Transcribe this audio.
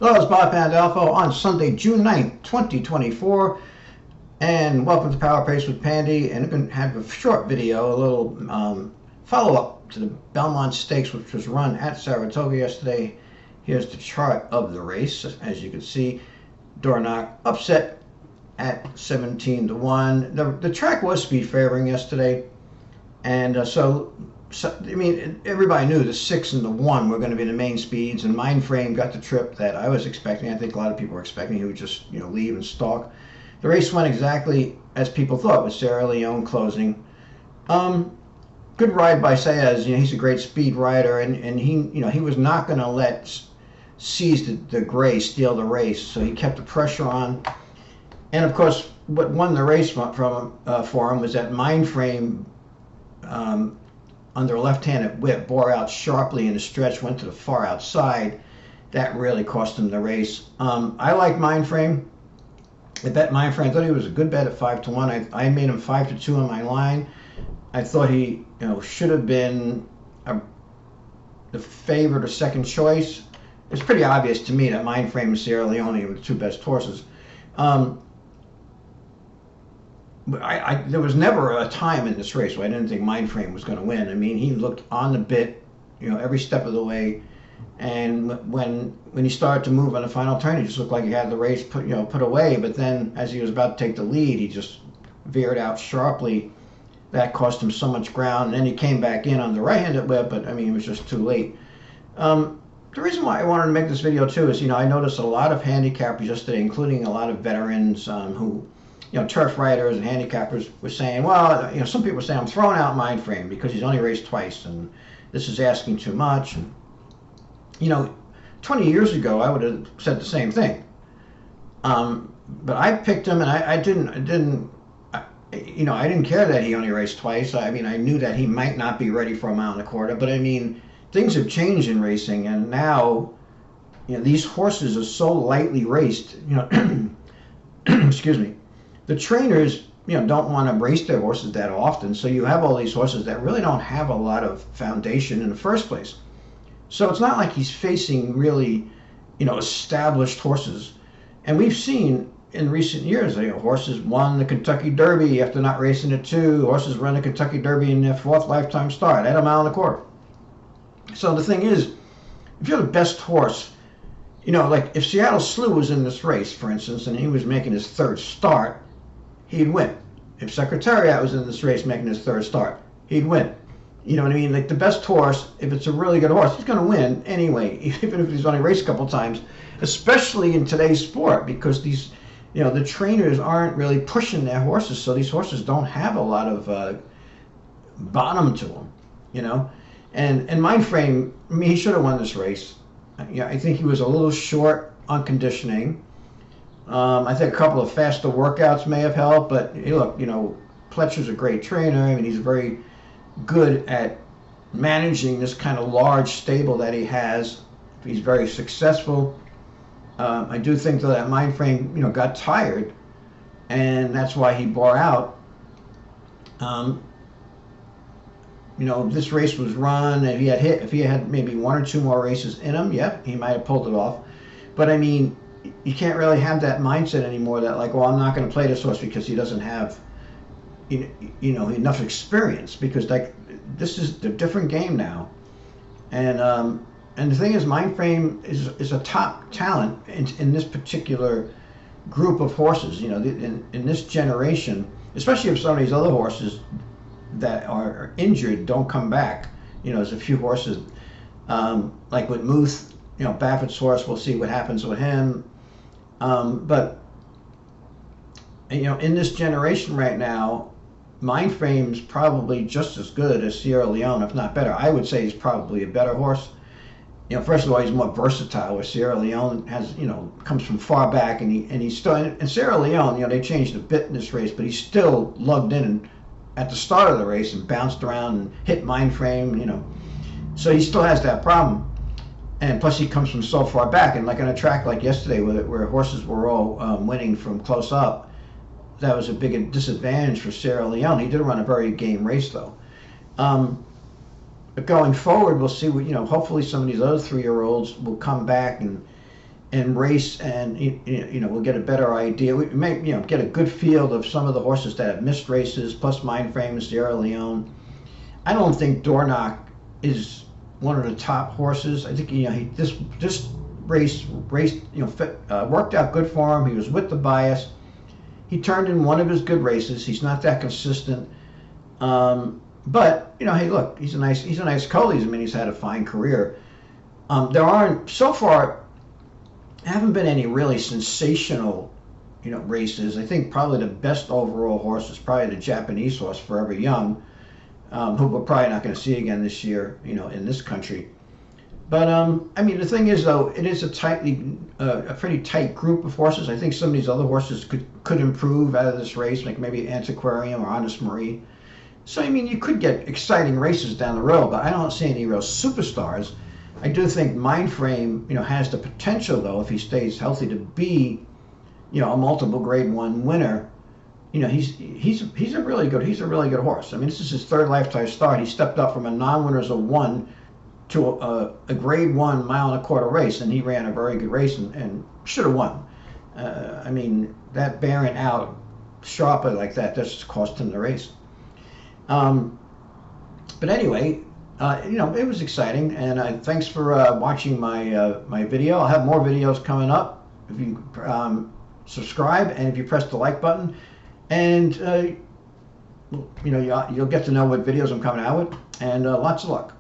Hello, it's Bob Pandolfo on Sunday, June 9th, 2024, and welcome to Power Pace with Pandy. And I'm going to have a short video, a little follow-up to the Belmont Stakes, which was run at Saratoga yesterday. Here's the chart of the race. As you can see, Dornoch upset at 17-1. The track was speed favoring yesterday, and so I mean, everybody knew the 6 and the 1 were going to be the main speeds, and Mindframe got the trip that I was expecting. I think a lot of people were expecting he would just, leave and stalk. The race went exactly as people thought, with Sierra Leone closing. Good ride by Saez. He's a great speed rider, and he was not going to let Seize the Gray steal the race, so he kept the pressure on. And of course, what won the race for him was that Mindframe. Under a left-handed whip, bore out sharply in the stretch, went to the far outside. That really cost him the race. I like Mindframe. I bet Mindframe. I thought he was a good bet at 5-1. I made him 5-2 on my line. I thought he, should have been the favorite or second choice. It's pretty obvious to me that Mindframe and Sierra Leone were the two best horses. There was never a time in this race where I didn't think Mindframe was going to win. I mean, he looked on the bit, every step of the way, and when he started to move on the final turn, he just looked like he had the race put away. But then, as he was about to take the lead, he just veered out sharply. That cost him so much ground, and then he came back in on the right-handed whip, but I mean, it was just too late. The reason why I wanted to make this video too is, I noticed a lot of handicappers yesterday, including a lot of veterans who. Turf riders and handicappers were saying, well, some people were saying, I'm throwing out Mindframe because he's only raced twice, and this is asking too much. And, 20 years ago, I would have said the same thing. But I picked him, and I didn't care that he only raced twice. I mean, I knew that he might not be ready for a mile and a quarter, but I mean, things have changed in racing, and now, these horses are so lightly raced, excuse me. The trainers, don't want to race their horses that often, so you have all these horses that really don't have a lot of foundation in the first place. So it's not like he's facing really, established horses. And we've seen in recent years, horses won the Kentucky Derby after not racing at 2. Horses run the Kentucky Derby in their 4th lifetime start at a mile and a quarter. So the thing is, if you're the best horse, like if Seattle Slew was in this race, for instance, and he was making his 3rd start, he'd win. If Secretariat was in this race making his 3rd start, he'd win. You know what I mean? Like the best horse, if it's a really good horse, he's going to win anyway, even if he's only raced a couple times, especially in today's sport, because these, the trainers aren't really pushing their horses, so these horses don't have a lot of bottom to them, And Mindframe, I mean, he should have won this race. I think he was a little short on conditioning. I think a couple of faster workouts may have helped, but hey, look, Pletcher's a great trainer. I mean, he's very good at managing this kind of large stable that he has. He's very successful. I do think though that Mindframe, got tired, and that's why he bore out. This race was run. If he had maybe 1 or 2 more races in him, yeah, he might have pulled it off. But I mean, you can't really have that mindset anymore that like, well, I'm not going to play this horse because he doesn't have, enough experience, because like this is a different game now. And the thing is, Mindframe is a top talent in this particular group of horses. In this generation, especially if some of these other horses that are injured don't come back. There's a few horses like with Muth. Baffert's horse, we'll see what happens with him. But, in this generation right now, Mindframe's probably just as good as Sierra Leone, if not better. I would say he's probably a better horse. First of all, he's more versatile, where Sierra Leone has, comes from far back, and he's still, and Sierra Leone, they changed a bit in this race, but he still lugged in at the start of the race and bounced around and hit Mindframe, So he still has that problem. And plus he comes from so far back, and like on a track like yesterday where horses were all winning from close up, that was a big disadvantage for Sierra Leone. He did run a very game race though. But going forward, we'll see what, hopefully some of these other 3-year-olds will come back and and race, and we'll get a better idea. We may get a good feel of some of the horses that have missed races, plus Mindframe and Sierra Leone. I don't think Dornoch is one of the top horses. I think this race worked out good for him. He was with the bias. He turned in one of his good races. He's not that consistent, but hey, look, he's a nice collie. I mean, he's had a fine career. There aren't so far. Haven't been any really sensational, races. I think probably the best overall horse is probably the Japanese horse, Forever Young, who we're probably not going to see again this year, in this country. But I mean, the thing is, though, it is a pretty tight group of horses. I think some of these other horses could improve out of this race, like maybe Antiquarium or Honest Marie. So I mean, you could get exciting races down the road, but I don't see any real superstars. I do think Mindframe, has the potential, though, if he stays healthy, to be, a multiple Grade 1 winner. He's a really good horse. I mean, this is his third lifetime start. He stepped up from a non-winners of 1 to a Grade 1 mile-and-a-quarter race, and he ran a very good race and should have won. I mean, that bearing out sharply like that just cost him the race. But anyway. It was exciting, and thanks for watching my video. I'll have more videos coming up. If you subscribe, and if you press the like button, and you'll get to know what videos I'm coming out with. And lots of luck.